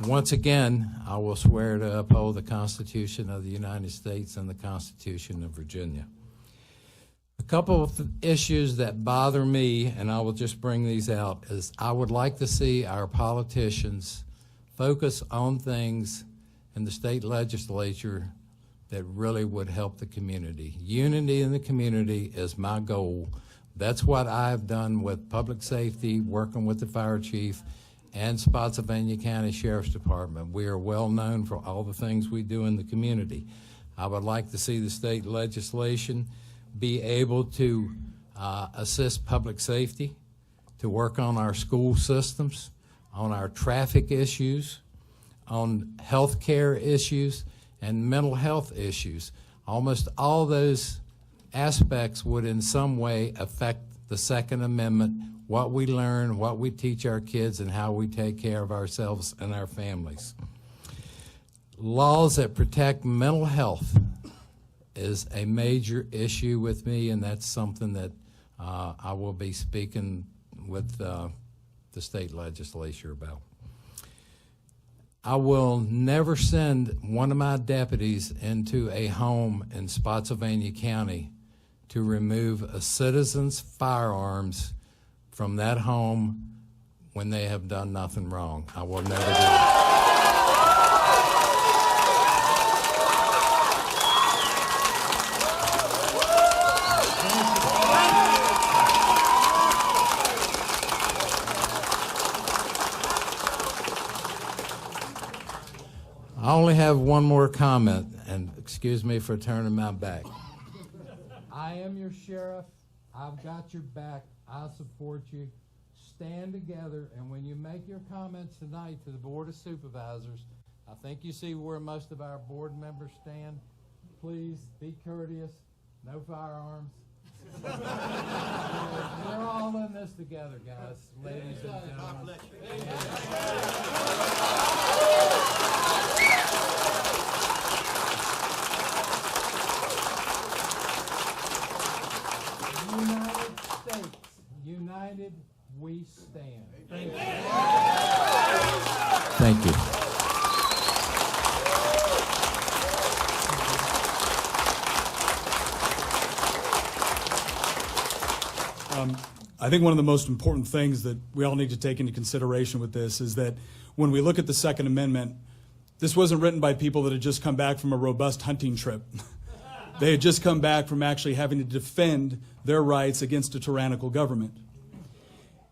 Once again, I will swear to uphold the Constitution of the United States and the Constitution of Virginia. A couple of issues that bother me, and I will just bring these out, is I would like to see our politicians focus on things in the state legislature that really would help the community. Unity in the community is my goal. That's what I've done with public safety, working with the fire chief, and Spotsylvania County Sheriff's Department. We are well known for all the things we do in the community. I would like to see the state legislation be able to assist public safety, to work on our school systems, on our traffic issues, on health care issues, and mental health issues. Almost all those aspects would in some way affect the Second Amendment, what we learn, what we teach our kids, and how we take care of ourselves and our families. Laws that protect mental health is a major issue with me, and that's something that I will be speaking with the state legislature about. I will never send one of my deputies into a home in Spotsylvania County to remove a citizen's firearms from that home when they have done nothing wrong. I will never do that. I only have one more comment, and excuse me for turning my back. I am your sheriff. I've got your back. I support you. Stand together, and when you make your comments tonight to the Board of Supervisors, I think you see where most of our board members stand. Please be courteous. No firearms. We're all in this together, guys, ladies and gentlemen. United States, united we stand. Thank you. Thank you. I think one of the most important things that we all need to take into consideration with this is that when we look at the Second Amendment, this wasn't written by people that had just come back from a robust hunting trip. They had just come back from actually having to defend their rights against a tyrannical government.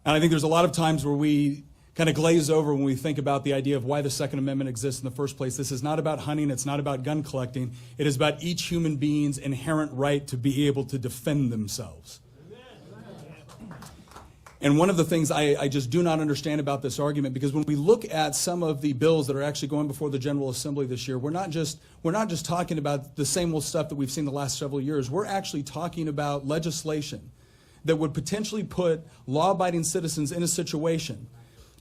And I think there's a lot of times where we kind of glaze over when we think about the idea of why the Second Amendment exists in the first place. This is not about hunting. It's not about gun collecting. It is about each human being's inherent right to be able to defend themselves. And one of the things I just do not understand about this argument, because when we look at some of the bills that are actually going before the General Assembly this year, we're not just talking about the same old stuff that we've seen the last several years. We're actually talking about legislation that would potentially put law-abiding citizens in a situation.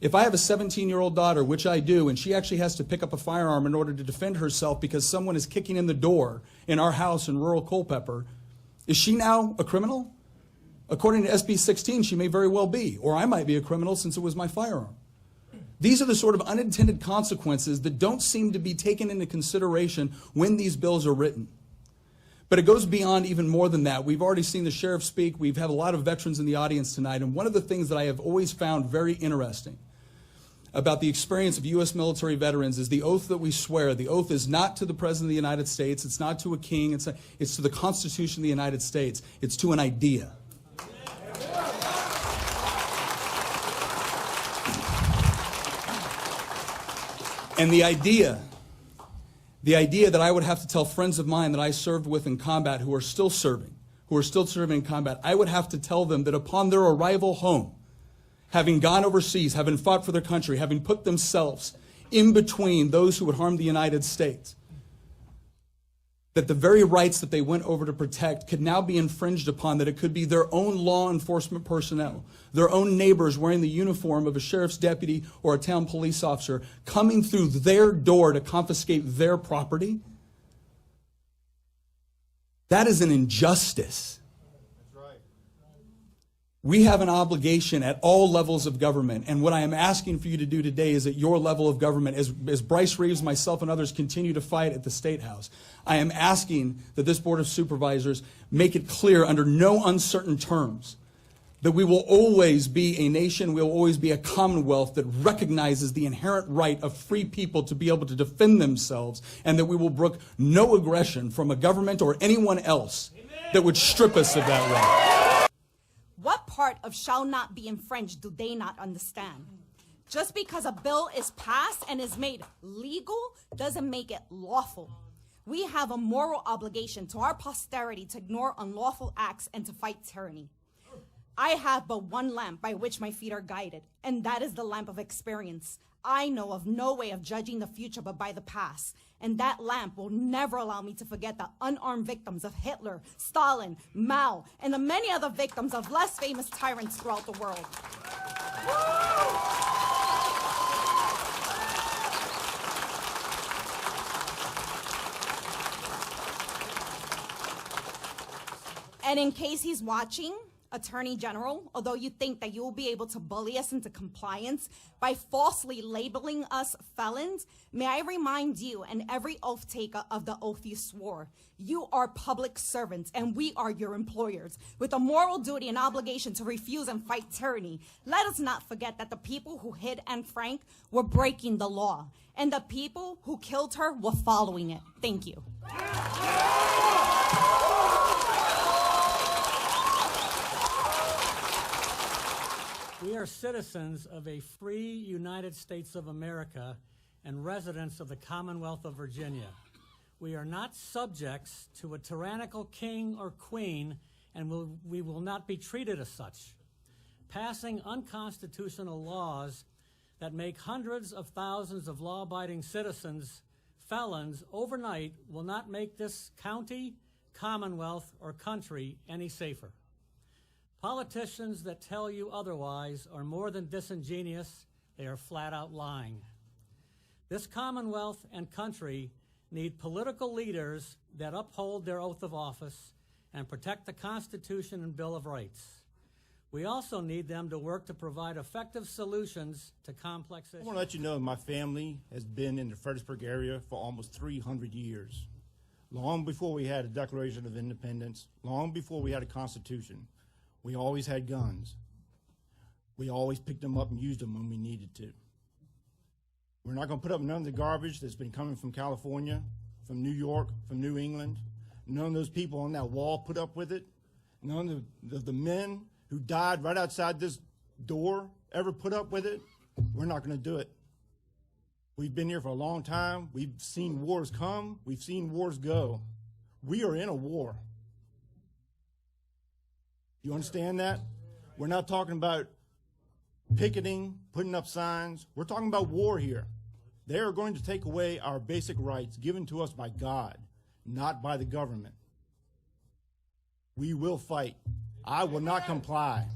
If I have a 17-year-old daughter, which I do, and she actually has to pick up a firearm in order to defend herself because someone is kicking in the door in our house in rural Culpeper, is she now a criminal? According to SB 16, she may very well be, or I might be a criminal since it was my firearm. These are the sort of unintended consequences that don't seem to be taken into consideration when these bills are written. But it goes beyond even more than that. We've already seen the sheriff speak. We've had a lot of veterans in the audience tonight, and one of the things that I have always found very interesting about the experience of U.S. military veterans is the oath that we swear. The oath is not to the President of the United States. It's not to a king. It's to the Constitution of the United States. It's to an idea. And the idea that I would have to tell friends of mine that I served with in combat who are still serving in combat, I would have to tell them that upon their arrival home, having gone overseas, having fought for their country, having put themselves in between those who would harm the United States, that the very rights that they went over to protect could now be infringed upon, that it could be their own law enforcement personnel, their own neighbors wearing the uniform of a sheriff's deputy or a town police officer coming through their door to confiscate their property. That is an injustice. That's right. We have an obligation at all levels of government, and what I am asking for you to do today is at your level of government, as Bryce Reeves, myself, and others continue to fight at the State House, I am asking that this Board of Supervisors make it clear under no uncertain terms that we will always be a nation, we will always be a commonwealth that recognizes the inherent right of free people to be able to defend themselves, and that we will brook no aggression from a government or anyone else that would strip us of that right. What part of shall not be infringed do they not understand? Just because a bill is passed and is made legal doesn't make it lawful. We have a moral obligation to our posterity to ignore unlawful acts and to fight tyranny. I have but one lamp by which my feet are guided, and that is the lamp of experience. I know of no way of judging the future but by the past, and that lamp will never allow me to forget the unarmed victims of Hitler, Stalin, Mao, and the many other victims of less famous tyrants throughout the world. And in case he's watching, Attorney General, although you think that you will be able to bully us into compliance by falsely labeling us felons, may I remind you and every oath taker of the oath you swore. You are public servants and we are your employers with a moral duty and obligation to refuse and fight tyranny. Let us not forget that the people who hid Anne Frank were breaking the law and the people who killed her were following it. Thank you. We are citizens of a free United States of America and residents of the Commonwealth of Virginia. We are not subjects to a tyrannical king or queen, and we will not be treated as such. Passing unconstitutional laws that make hundreds of thousands of law-abiding citizens felons overnight will not make this county, commonwealth, or country any safer. Politicians that tell you otherwise are more than disingenuous, they are flat out lying. This Commonwealth and country need political leaders that uphold their oath of office and protect the Constitution and Bill of Rights. We also need them to work to provide effective solutions to complex issues. I want to let you know my family has been in the Fredericksburg area for almost 300 years. Long before we had a Declaration of Independence, long before we had a Constitution, we always had guns. We always picked them up and used them when we needed to. We're not going to put up none of the garbage that's been coming from California, from New York, from New England. None of those people on that wall put up with it. None of the men who died right outside this door ever put up with it. We're not going to do it. We've been here for a long time. We've seen wars come. We've seen wars go. We are in a war. You understand that? We're not talking about picketing, putting up signs. We're talking about war here. They are going to take away our basic rights given to us by God, not by the government. We will fight. I will not comply.